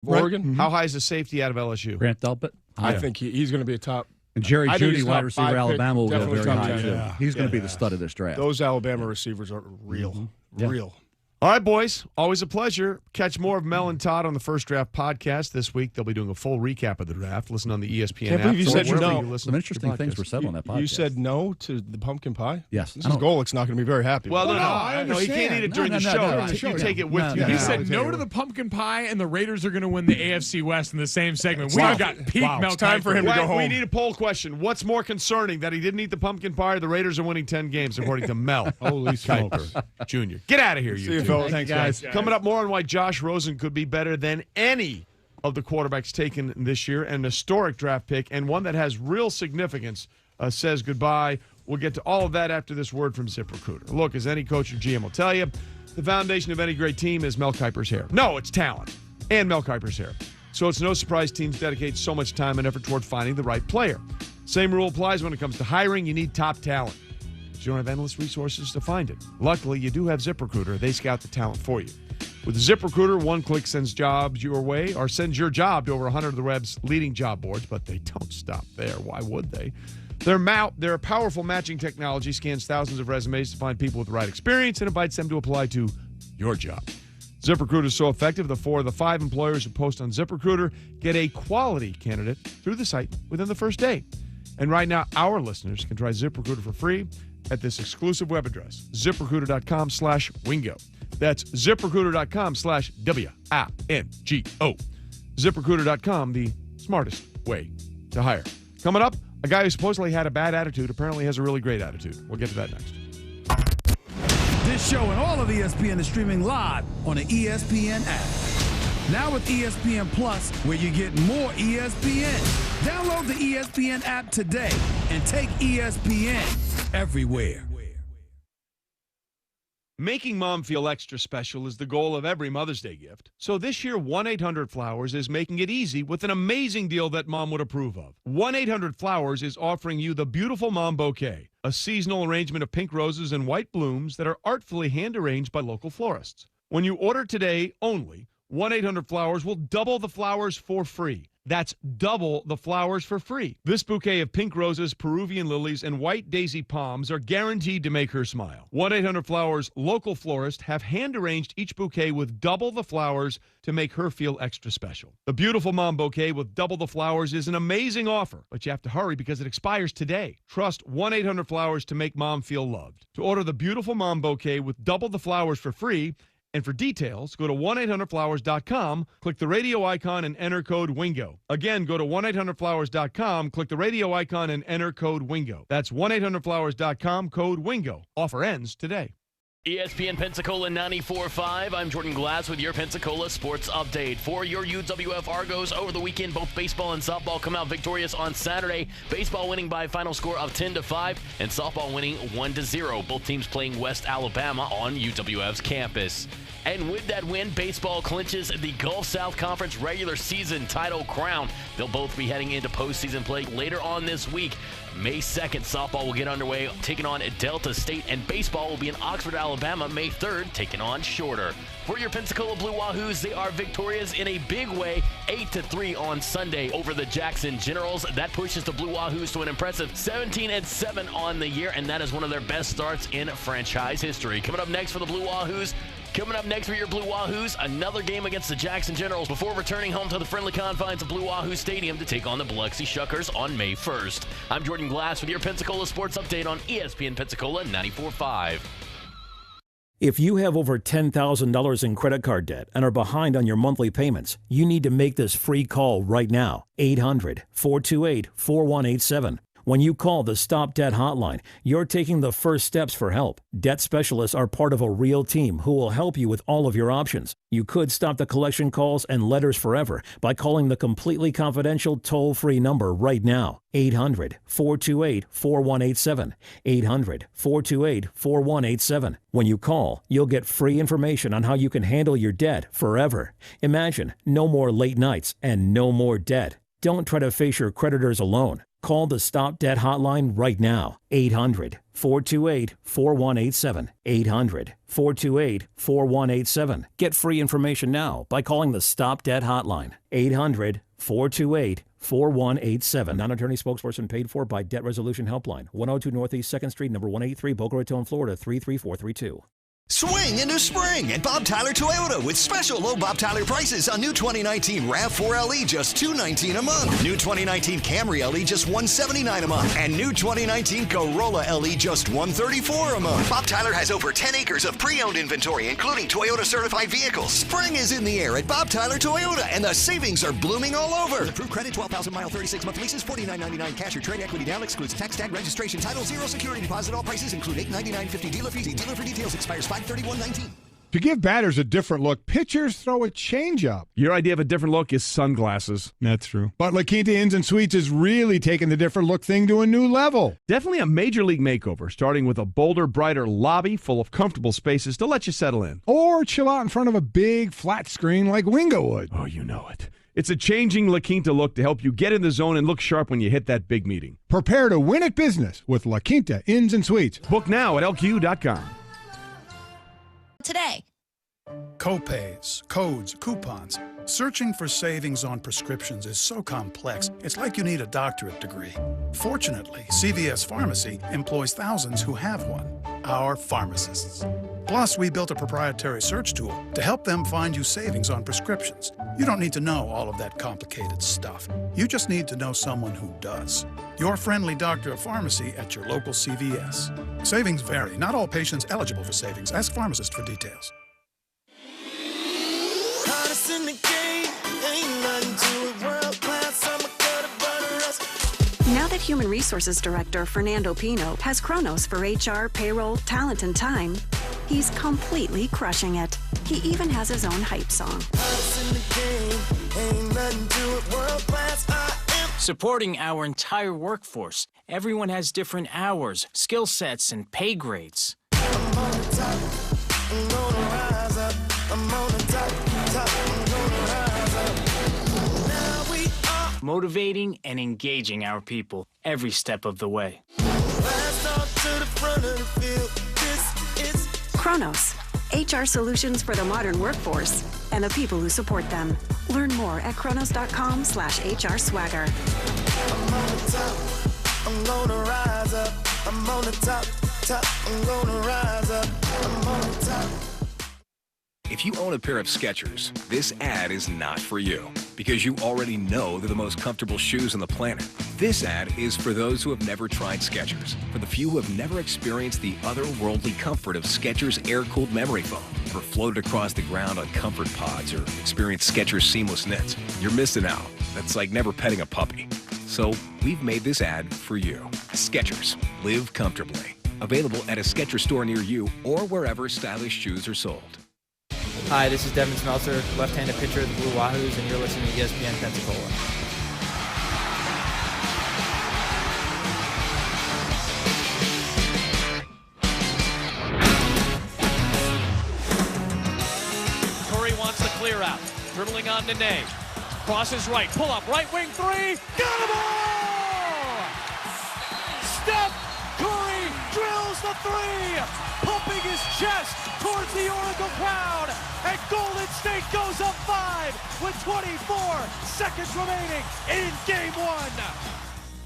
Oregon. Mm-hmm. How high is the safety out of LSU? Grant Delpit. I think he's going to be a top. And Jerry Jeudy, wide receiver, Alabama, will go very high, too. Yeah. He's going to be the stud of this draft. Those Alabama receivers are real. Mm-hmm. Real. All right, boys. Always a pleasure. Catch more of Mel and Todd on the First Draft podcast this week. They'll be doing a full recap of the draft. Listen on the ESPN Can't app. believe you said no. Some interesting things were said on that podcast. You said no to the pumpkin pie? Yes. Mrs. Golik's not going to be very happy. Well, with that. no, he can't eat it during the show. You take it with you. He said no to the pumpkin pie, and the Raiders are going to win the AFC West in the same segment. We got peak Mel. It's time for him to go home. We need a poll question. What's more concerning, that he didn't eat the pumpkin pie or the Raiders are winning 10 games, according to Mel Holy smokes. Jr.? Get out of here, you See you, two. fellas. Thanks, guys. Coming up more on why Josh Rosen could be better than any of the quarterbacks taken this year, an historic draft pick, and one that has real significance, says goodbye. We'll get to all of that after this word from ZipRecruiter. Look, as any coach or GM will tell you, the foundation of any great team is Mel Kiper's hair. No, it's talent and Mel Kiper's hair. So it's no surprise teams dedicate so much time and effort toward finding the right player. Same rule applies when it comes to hiring. You need top talent. But you don't have endless resources to find it. Luckily, you do have ZipRecruiter. They scout the talent for you. With ZipRecruiter, one click sends jobs your way, or sends your job to over 100 of the web's leading job boards, but they don't stop there. Why would they? Their powerful matching technology scans thousands of resumes to find people with the right experience and invites them to apply to your job. ZipRecruiter is so effective, the 4 of the 5 employers who post on ZipRecruiter get a quality candidate through the site within the first day. And right now, our listeners can try ZipRecruiter for free at this exclusive web address, ZipRecruiter.com/Wingo. That's ZipRecruiter.com/WINGO. ZipRecruiter.com, the smartest way to hire. Coming up, a guy who supposedly had a bad attitude apparently has a really great attitude. We'll get to that next. This show and all of ESPN is streaming live on the ESPN app. Now with ESPN Plus, where you get more ESPN. Download the ESPN app today and take ESPN everywhere. Making mom feel extra special is the goal of every Mother's Day gift. So this year, 1-800-Flowers is making it easy with an amazing deal that mom would approve of. 1-800-Flowers is offering you the Beautiful Mom Bouquet, a seasonal arrangement of pink roses and white blooms that are artfully hand-arranged by local florists. When you order today only, 1-800-Flowers will double the flowers for free. That's double the flowers for free. This bouquet of pink roses, Peruvian lilies, and white daisy palms are guaranteed to make her smile. 1-800-Flowers local florists have hand-arranged each bouquet with double the flowers to make her feel extra special. The Beautiful Mom Bouquet with double the flowers is an amazing offer, but you have to hurry because it expires today. Trust 1-800-Flowers to make mom feel loved. To order the Beautiful Mom Bouquet with double the flowers for free, and for details, go to 1-800-Flowers.com, click the radio icon, and enter code WINGO. Again, go to 1-800-Flowers.com, click the radio icon, and enter code WINGO. That's 1-800-Flowers.com, code WINGO. Offer ends today. ESPN Pensacola 94.5. I'm Jordan Glass with your Pensacola Sports Update. For your UWF Argos over the weekend, both baseball and softball come out victorious on Saturday. Baseball winning by a final score of 10-5 and softball winning 1-0. Both teams playing West Alabama on UWF's campus. And with that win, baseball clinches the Gulf South Conference regular season title crown. They'll both be heading into postseason play later on this week. May 2nd, softball will get underway, taking on Delta State, and baseball will be in Oxford, Alabama, May 3rd, taking on Shorter. For your Pensacola Blue Wahoos, they are victorious in a big way, 8-3 on Sunday over the Jackson Generals. That pushes the Blue Wahoos to an impressive 17-7 on the year, and that is one of their best starts in franchise history. Coming up next for the Blue Wahoos, coming up next for your Blue Wahoos, another game against the Jackson Generals before returning home to the friendly confines of Blue Wahoo Stadium to take on the Biloxi Shuckers on May 1st. I'm Jordan Glass with your Pensacola Sports Update on ESPN Pensacola 94.5. If you have over $10,000 in credit card debt and are behind on your monthly payments, you need to make this free call right now. 800-428-4187. When you call the Stop Debt Hotline, you're taking the first steps for help. Debt specialists are part of a real team who will help you with all of your options. You could stop the collection calls and letters forever by calling the completely confidential toll-free number right now. 800-428-4187. 800-428-4187. When you call, you'll get free information on how you can handle your debt forever. Imagine no more late nights and no more debt. Don't try to face your creditors alone. Call the Stop Debt Hotline right now. 800-428-4187. 800-428-4187. Get free information now by calling the Stop Debt Hotline. 800-428-4187. Non-attorney spokesperson paid for by Debt Resolution Helpline. 102 Northeast 2nd Street, number 183, Boca Raton, Florida, 33432. Swing into spring at Bob Tyler Toyota with special low Bob Tyler prices on new 2019 RAV4 LE just $219 a month. New 2019 Camry LE just $179 a month. And new 2019 Corolla LE just $134 a month. Bob Tyler has over 10 acres of pre-owned inventory, including Toyota certified vehicles. Spring is in the air at Bob Tyler Toyota, and the savings are blooming all over. Approved credit, 12,000 mile, 36-month leases, $49.99 cash or trade equity down, excludes tax tag, registration, title, 0 security deposit. All prices include $899.50 dealer fees. Dealer for details. Expires 5/31/19. To give batters a different look, pitchers throw a changeup. Your idea of a different look is sunglasses. That's true. But La Quinta Inns and Suites is really taking the different look thing to a new level. Definitely a major league makeover, starting with a bolder, brighter lobby full of comfortable spaces to let you settle in. Or chill out in front of a big flat screen like Wingo would. Oh, you know it. It's a changing La Quinta look to help you get in the zone and look sharp when you hit that big meeting. Prepare to win at business with La Quinta Inns and Suites. Book now at LQ.com. Today. Copays, codes, coupons. Searching for savings on prescriptions is so complex, it's like you need a doctorate degree. Fortunately, CVS Pharmacy employs thousands who have one, our pharmacists. Plus, we built a proprietary search tool to help them find you savings on prescriptions. You don't need to know all of that complicated stuff. You just need to know someone who does. Your friendly doctor of pharmacy at your local CVS. Savings vary. Not all patients eligible for savings. Ask pharmacist for details. Now that Human Resources Director Fernando Pino has Kronos for HR, payroll, talent, and time, he's completely crushing it. He even has his own hype song. Supporting our entire workforce. Everyone has different hours, skill sets, and pay grades. I'm on the top. I'm gonna rise up. I'm on the top. I'm gonna rise up. Now we are motivating and engaging our people every step of the way. Last off to the front of the field. This is Kronos, HR solutions for the modern workforce and the people who support them. Learn more at kronos.com/HR swagger. I'm on the top. I'm gonna rise up. I'm on the top. I'm gonna rise up. I'm on the top. If you own a pair of Skechers, this ad is not for you because you already know they're the most comfortable shoes on the planet. This ad is for those who have never tried Skechers, for the few who have never experienced the otherworldly comfort of Skechers air-cooled memory foam, or floated across the ground on comfort pods, or experienced Skechers seamless knits. You're missing out. That's like never petting a puppy. So we've made this ad for you. Skechers. Live comfortably. Available at a Skechers store near you or wherever stylish shoes are sold. Hi, this is Devin Smeltzer, left-handed pitcher of the Blue Wahoos, and you're listening to ESPN Pensacola. Curry wants the clear out, dribbling on Nene. Crosses right, pull up, right wing three, got him all! Steph Curry drills the three, pumping his chest towards the Oracle crowd, and Golden State goes up 5 with 24 seconds remaining in Game 1.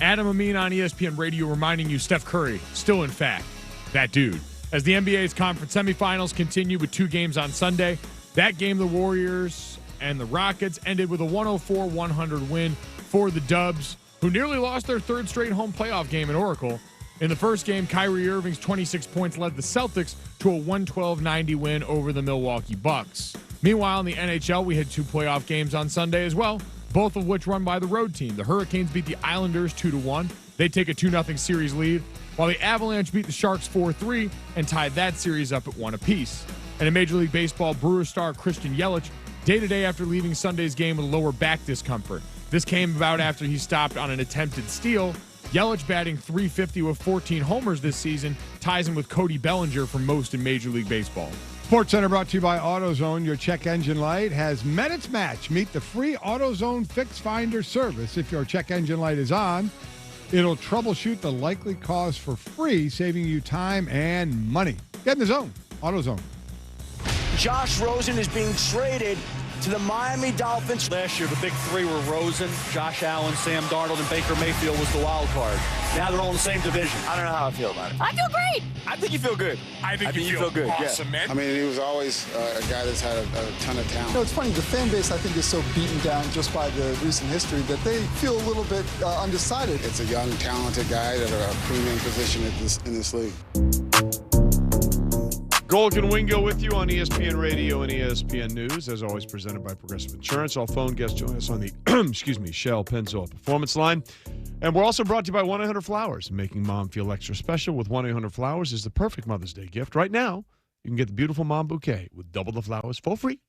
Adam Amin on ESPN Radio reminding you Steph Curry, still in fact, that dude. As the NBA's conference semifinals continue with 2 games on Sunday, that game the Warriors and the Rockets ended with a 104-100 win for the Dubs, who nearly lost their 3rd straight home playoff game in Oracle. In the first game, Kyrie Irving's 26 points led the Celtics to a 112-90 win over the Milwaukee Bucks. Meanwhile, in the NHL, we had 2 playoff games on Sunday as well, both of which run by the road team. The Hurricanes beat the Islanders 2-1. They take a 2-0 series lead, while the Avalanche beat the Sharks 4-3 and tied that series up at 1 apiece. And in Major League Baseball, Brewers star Christian Yelich day-to-day after leaving Sunday's game with lower back discomfort. This came about after he stopped on an attempted steal. Yelich, batting .350 with 14 homers this season, ties him with Cody Bellinger for most in Major League Baseball. SportsCenter brought to you by AutoZone. Your check engine light has met its match. Meet the free AutoZone Fix Finder service if your check engine light is on It'll troubleshoot the likely cause for free, saving you time and money. Get in the zone. AutoZone. Josh Rosen is being traded to the Miami Dolphins. Last year, the big three were Rosen, Josh Allen, Sam Darnold, and Baker Mayfield was the wild card. Now they're all in the same division. I don't know how I feel about it. I feel great. I think you feel good. I think you feel good. Awesome, yeah. man. I mean, he was always a guy that's had a ton of talent. You know, it's funny. The fan base, I think, is so beaten down just by the recent history that they feel a little bit undecided. It's a young, talented guy that are a premium position in this league. Golk and Wingo with you on ESPN Radio and ESPN News, as always presented by Progressive Insurance. All phone guests join us on the, Shell Pennzoil Performance Line. And we're also brought to you by 1-800-Flowers. Making mom feel extra special with 1-800-Flowers is the perfect Mother's Day gift. Right now, you can get the beautiful mom bouquet with double the flowers for free.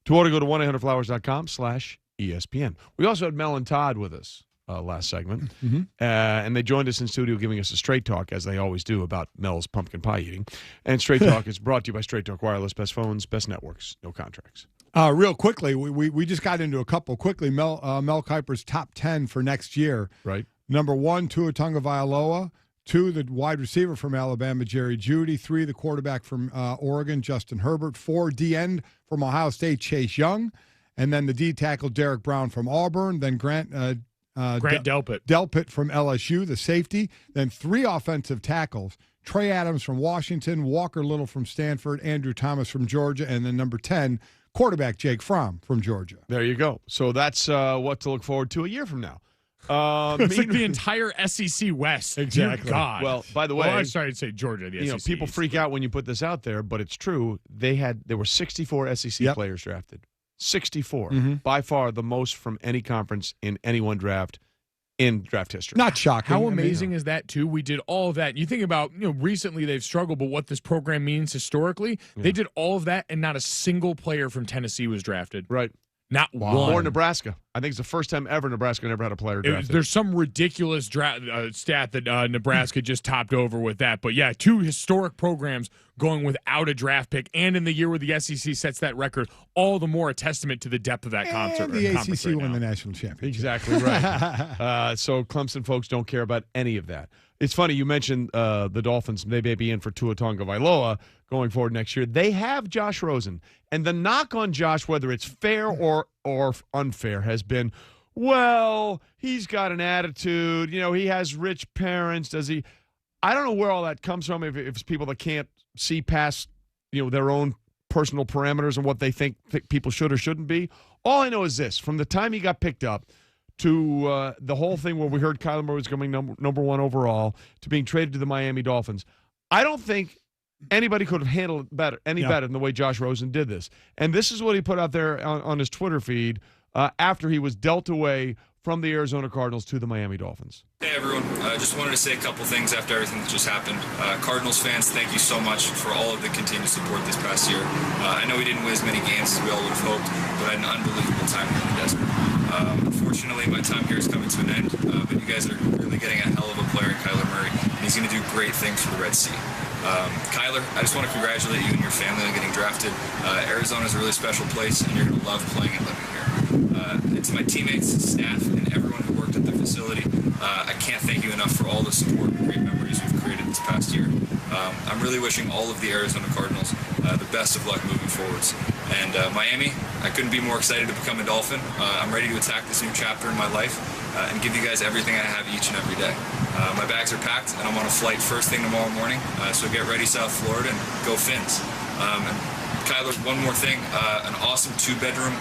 To order, go to 1-800-Flowers.com/ESPN. We also had Mel and Todd with us last segment. And they joined us in studio giving us a straight talk, as they always do, about Mel's pumpkin pie eating. And Straight Talk is brought to you by Straight Talk Wireless. Best phones, best networks, no contracts. Real quickly, we just got into a couple quickly. Mel Kiper's top 10 for next year. Right. Number 1, Tua Tagovailoa. 2, the wide receiver from Alabama, Jerry Jeudy. 3, the quarterback from Oregon, Justin Herbert. 4, D-end from Ohio State, Chase Young. And then the D-tackle, Derek Brown from Auburn. Then Grant Delpit from LSU, the safety. Then 3 offensive tackles, Trey Adams from Washington, Walker Little from Stanford, Andrew Thomas from Georgia, and then number 10, quarterback Jake Fromm from Georgia. There you go. So that's what to look forward to a year from now. It's like the entire SEC West. Exactly. Dear God. Well, by the way, I started to say Georgia. The SEC people East. freak out when you put this out there, but it's true. There were 64 SEC players drafted. 64. By far the most from any conference in any one draft in draft history. Not shocking. How amazing is that, too? We did all of that. You think about, recently they've struggled, but what this program means historically, they did all of that, and not a single player from Tennessee was drafted. Right. Not one. Or Nebraska. I think it's the first time ever Nebraska never had a player drafted. There's some ridiculous stat that Nebraska just topped over with that. But, yeah, 2 historic programs going without a draft pick, and in the year where the SEC sets that record, all the more a testament to the depth of that concert. The ACC won the national championship. Exactly right. So Clemson folks don't care about any of that. It's funny, you mentioned the Dolphins. They may be in for Tua Tagovailoa going forward next year. They have Josh Rosen. And the knock on Josh, whether it's fair or unfair, has been, well, he's got an attitude. He has rich parents. Does he? I don't know where all that comes from, if it's people that can't see past their own personal parameters and what they think people should or shouldn't be. All I know is this. From the time he got picked up to the whole thing where we heard Kyler Murray was coming number 1 overall to being traded to the Miami Dolphins, I don't think anybody could have handled it better than the way Josh Rosen did this. And this is what he put out there on his Twitter feed after he was dealt away from the Arizona Cardinals to the Miami Dolphins. Hey everyone, just wanted to say a couple things after everything that just happened. Cardinals fans, thank you so much for all of the continued support this past year. I know we didn't win as many games as we all would have hoped, but I had an unbelievable time here in the desert. Unfortunately, my time here is coming to an end, but you guys are really getting a hell of a player in Kyler Murray, and he's going to do great things for the Red Sea. Kyler, I just want to congratulate you and your family on getting drafted. Arizona is a really special place, and you're going to love playing and living here. It's my teammates, staff, and everyone who worked at the facility. I can't thank you enough for all the support and great memories we've created this past year. I'm really wishing all of the Arizona Cardinals the best of luck moving forwards. And Miami, I couldn't be more excited to become a Dolphin. I'm ready to attack this new chapter in my life and give you guys everything I have each and every day. My bags are packed, and I'm on a flight first thing tomorrow morning, so get ready, South Florida, and go Fins. And Kyler, one more thing, an awesome 2-bedroom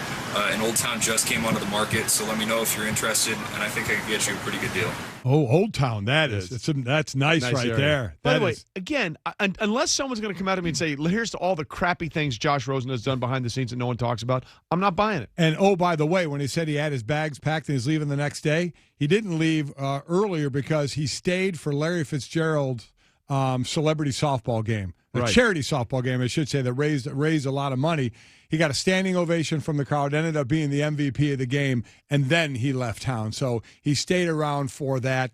in Old Town just came onto the market, so let me know if you're interested, and I think I could get you a pretty good deal. Oh, Old Town, that's nice right area. there. By the way, again, unless someone's going to come out of me and say, here's all the crappy things Josh Rosen has done behind the scenes that no one talks about, I'm not buying it. And, by the way, when he said he had his bags packed and he's leaving the next day, he didn't leave earlier because he stayed for Larry Fitzgerald's celebrity softball game. A charity softball game, I should say, that raised a lot of money. He got a standing ovation from the crowd, ended up being the MVP of the game, and then he left town. So he stayed around for that.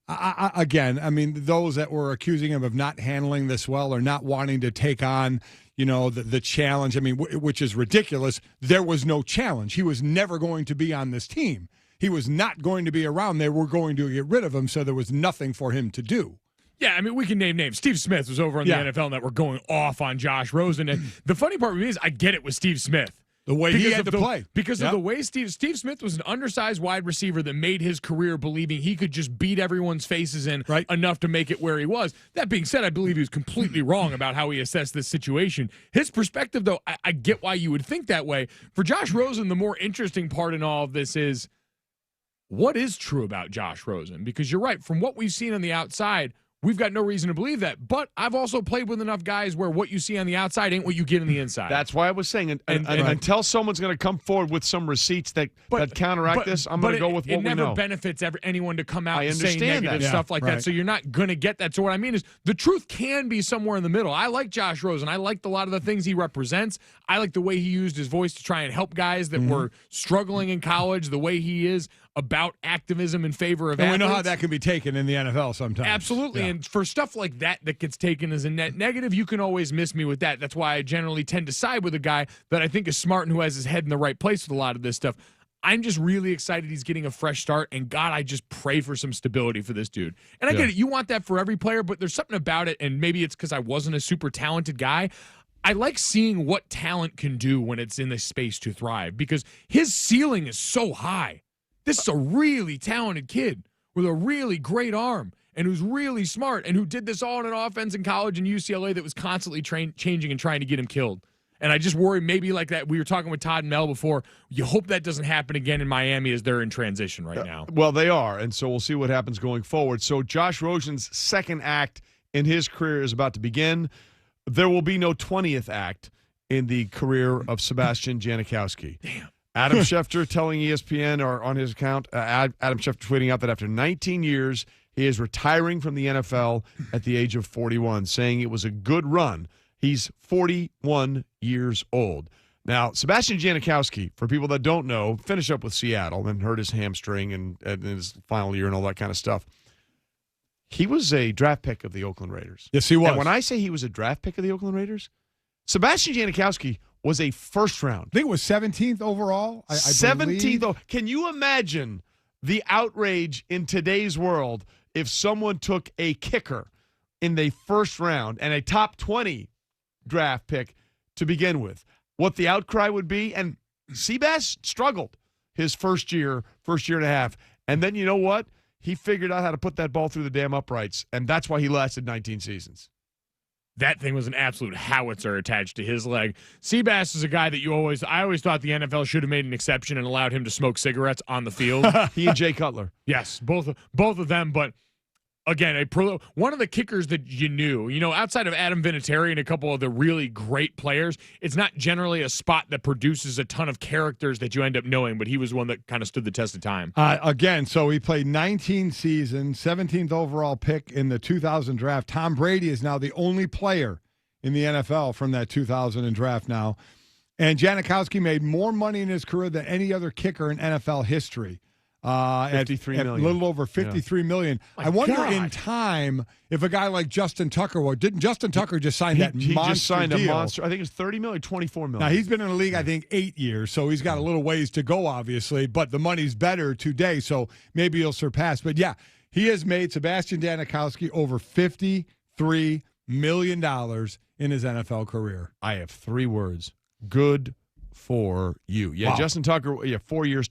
Again, I mean, those that were accusing him of not handling this well or not wanting to take on, the challenge, I mean, which is ridiculous. There was no challenge. He was never going to be on this team. he was not going to be around. They were going to get rid of him, so there was nothing for him to do. Yeah, I mean, we can name names. Steve Smith was over on the NFL Network going off on Josh Rosen. And the funny part with me is I get it with Steve Smith. The way he had to play. Because of the way Steve Smith was an undersized wide receiver that made his career believing he could just beat everyone's faces in enough to make it where he was. That being said, I believe he was completely wrong about how he assessed this situation. His perspective, though, I get why you would think that way. For Josh Rosen, the more interesting part in all of this is what is true about Josh Rosen? Because you're right, from what we've seen on the outside, we've got no reason to believe that. But I've also played with enough guys where what you see on the outside ain't what you get on the inside. That's why I was saying, until someone's going to come forward with some receipts that counteract this, I'm going to go with what we know. It never benefits anyone to come out and say negative stuff like that, so you're not going to get that. So what I mean is the truth can be somewhere in the middle. I like Josh Rosen. I liked a lot of the things he represents. I like the way he used his voice to try and help guys that were struggling in college, the way he is about activism in favor of athletes. And we know how that can be taken in the NFL sometimes. Absolutely. Yeah. And for stuff like that gets taken as a net negative, you can always miss me with that. That's why I generally tend to side with a guy that I think is smart and who has his head in the right place with a lot of this stuff. I'm just really excited he's getting a fresh start, and God, I just pray for some stability for this dude. And I get it. You want that for every player, but there's something about it, and maybe it's because I wasn't a super talented guy. I like seeing what talent can do when it's in the space to thrive, because his ceiling is so high. This is a really talented kid with a really great arm and who's really smart and who did this all in an offense in college and UCLA that was constantly changing and trying to get him killed. And I just worry maybe like that. We were talking with Todd and Mel before. You hope that doesn't happen again in Miami as they're in transition right now. Well, they are, and so we'll see what happens going forward. So Josh Rosen's second act in his career is about to begin. There will be no 20th act in the career of Sebastian Janikowski. Damn. Adam Schefter telling ESPN, or on his account, Adam Schefter tweeting out that after 19 years, he is retiring from the NFL at the age of 41, saying it was a good run. He's 41 years old. Now, Sebastian Janikowski, for people that don't know, finished up with Seattle and hurt his hamstring and in his final year and all that kind of stuff. He was a draft pick of the Oakland Raiders. Yes, he was. And when I say he was a draft pick of the Oakland Raiders, Sebastian Janikowski was a first round. I think it was 17th overall. I 17th. Can you imagine the outrage in today's world if someone took a kicker in the first round and a top 20 draft pick to begin with? What the outcry would be? And Seabass struggled his first year and a half. And then you know what? He figured out how to put that ball through the damn uprights, and that's why he lasted 19 seasons. That thing was an absolute howitzer attached to his leg. Seabass is a guy that I always thought the NFL should have made an exception and allowed him to smoke cigarettes on the field. He and Jay Cutler. Yes, both of them. But again, one of the kickers that you knew, outside of Adam Vinatieri and a couple of the really great players, it's not generally a spot that produces a ton of characters that you end up knowing, but he was one that kind of stood the test of time. So he played 19 seasons, 17th overall pick in the 2000 draft. Tom Brady is now the only player in the NFL from that 2000 draft now. And Janikowski made more money in his career than any other kicker in NFL history. $53 million. A little over $53 million. I wonder in time if a guy like Justin Tucker, didn't Justin Tucker just sign that monster deal? He just signed a monster. I think it's $30 million, $24 million. Now, he's been in the league, I think, 8 years, so he's got a little ways to go, obviously, but the money's better today, so maybe he'll surpass. But, yeah, he has made Sebastian Janikowski over $53 million in his NFL career. I have 3 words. Good for you. Yeah, wow. Justin Tucker, 4 years,